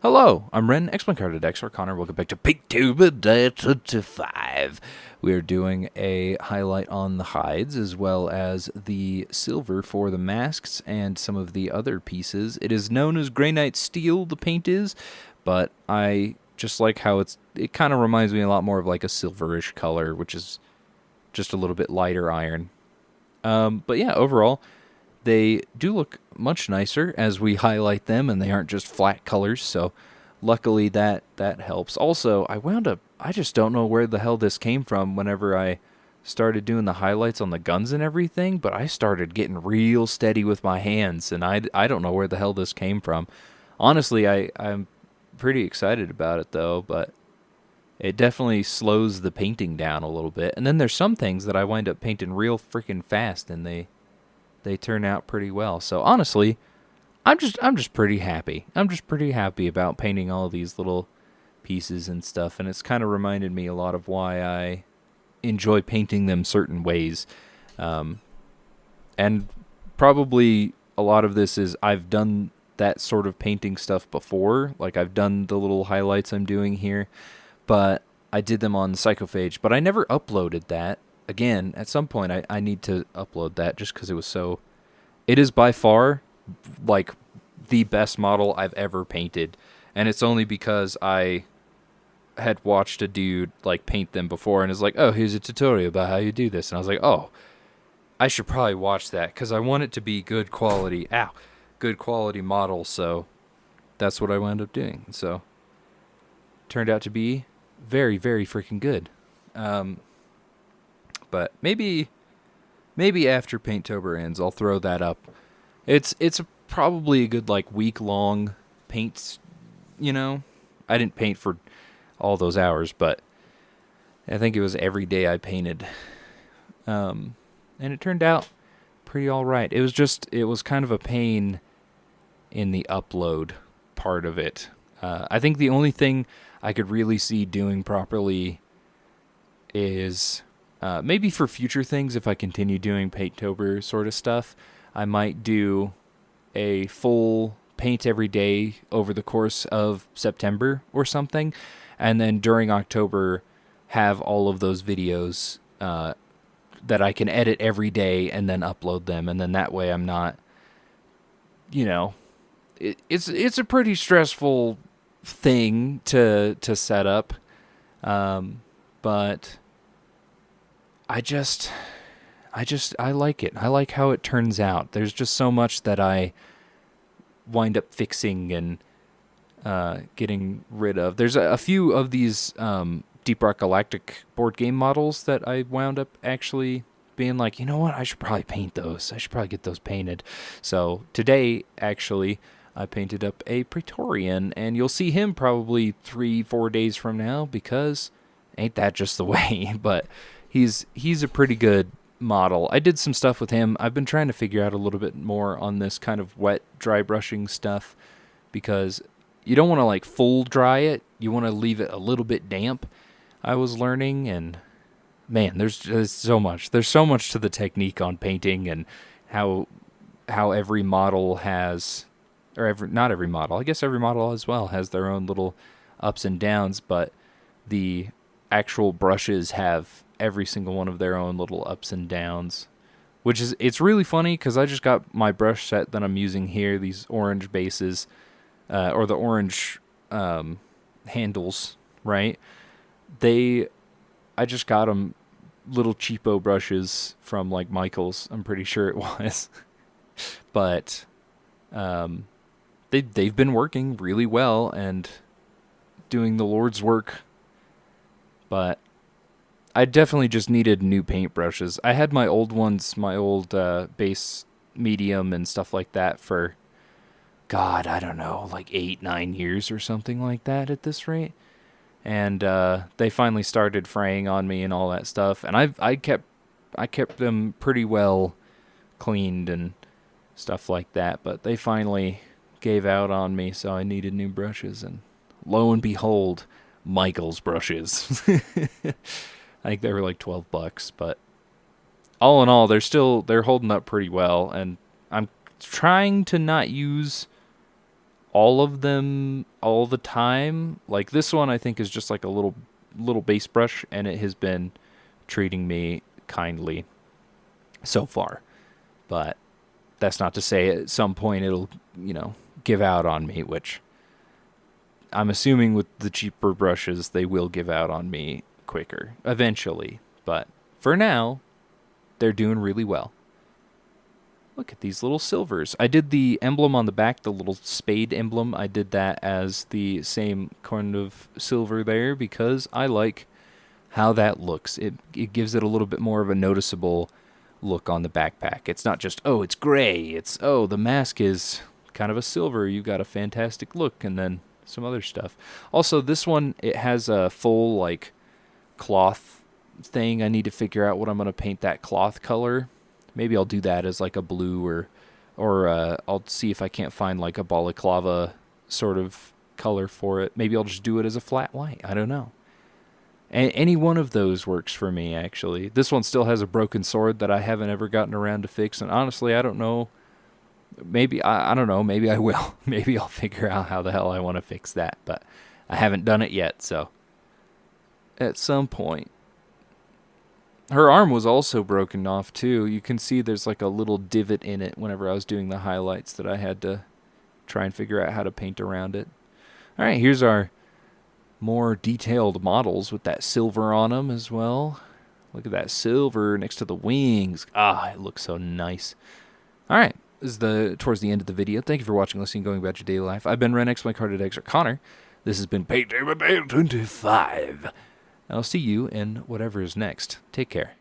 Hello, I'm Ren, X-Men Card Dex, or Connor. Welcome back to Paintober D25. We are doing a highlight on the hides, as well as the silver for the masks and some of the other pieces. It is known as Grey Knight Steel, the paint is, but I just like how it kind of reminds me a lot more of like a silverish color, which is just a little bit lighter iron. But yeah, overall, they do look much nicer as we highlight them, and they aren't just flat colors, so luckily that helps. Also, I just don't know where the hell this came from whenever I started doing the highlights on the guns and everything, but I started getting real steady with my hands, and I don't know where the hell this came from. Honestly, I'm pretty excited about it, though, but it definitely slows the painting down a little bit. And then there's some things that I wind up painting real freaking fast, and they turn out pretty well. So honestly, I'm just pretty happy. I'm just pretty happy about painting all these little pieces and stuff, and it's kind of reminded me a lot of why I enjoy painting them certain ways. And probably a lot of this is I've done that sort of painting stuff before. Like I've done the little highlights I'm doing here, but I did them on Psychophage, but I never uploaded that. Again, at some point, I need to upload that just because it is by far, like, the best model I've ever painted. And it's only because I had watched a dude, like, paint them before and is like, oh, here's a tutorial about how you do this. And I was like, oh, I should probably watch that because I want it to be good quality model. So that's what I wound up doing. So turned out to be very, very freaking good. But maybe after Paintober ends, I'll throw that up. It's probably a good like week-long paint, you know. I didn't paint for all those hours, but I think it was every day I painted. And it turned out pretty all right. It was kind of a pain in the upload part of it. I think the only thing I could really see doing properly is maybe for future things, if I continue doing Paintober sort of stuff, I might do a full paint every day over the course of September or something, and then during October have all of those videos that I can edit every day and then upload them, and then that way I'm not, it's a pretty stressful thing to set up, but I like it. I like how it turns out. There's just so much that I wind up fixing and getting rid of. There's a few of these Deep Rock Galactic board game models that I wound up actually being like, you know what, I should probably paint those. I should probably get those painted. So today, actually, I painted up a Praetorian, and you'll see him probably 3-4 days from now because ain't that just the way, but he's a pretty good model. I did some stuff with him. I've been trying to figure out a little bit more on this kind of wet dry brushing stuff because you don't want to like full dry it. You want to leave it a little bit damp. I was learning, and man, there's so much. There's so much to the technique on painting and how every model has, not every model. I guess every model as well has their own little ups and downs, but the actual brushes have every single one of their own little ups and downs, it's really funny because I just got my brush set that I'm using here, these orange bases, or the orange handles, right? I just got them little cheapo brushes from like Michael's, I'm pretty sure it was, but they've been working really well and doing the Lord's work, but I definitely just needed new paintbrushes. I had my old ones, my old base medium and stuff like that for, God, I don't know, like 8-9 years or something like that at this rate. And they finally started fraying on me and all that stuff. And I kept them pretty well cleaned and stuff like that. But they finally gave out on me, so I needed new brushes. And lo and behold, Michael's brushes. I think they were like $12, but all in all, they're holding up pretty well, and I'm trying to not use all of them all the time. Like this one I think is just like a little base brush, and it has been treating me kindly so far. But that's not to say at some point it'll, give out on me, which I'm assuming with the cheaper brushes they will give out on me quicker eventually. But for now, they're doing really well. Look at these little silvers. I did the emblem on the back, the little spade emblem. I did that as the same kind of silver there because I like how that looks. It gives it a little bit more of a noticeable look on the backpack. It's not just, oh, it's gray. It's, oh, the mask is kind of a silver. You got a fantastic look, and then some other stuff. Also, this one, it has a full, like, cloth thing. I need to figure out what I'm going to paint that cloth color. Maybe I'll do that as like a blue, or I'll see if I can't find like a balaclava sort of color for it. Maybe I'll just do it as a flat white. I don't know. Any one of those works for me, actually. This one still has a broken sword that I haven't ever gotten around to fix, and honestly, I don't know. Maybe, I don't know, maybe I will. Maybe I'll figure out how the hell I want to fix that, but I haven't done it yet, so at some point. Her arm was also broken off, too. You can see there's like a little divot in it whenever I was doing the highlights that I had to try and figure out how to paint around it. All right, here's our more detailed models with that silver on them as well. Look at that silver next to the wings. Ah, it looks so nice. All right, this is towards the end of the video. Thank you for watching, listening, going about your daily life. I've been Renex, my carded eggs are Connor. This has been Paintober D25. I'll see you in whatever is next. Take care.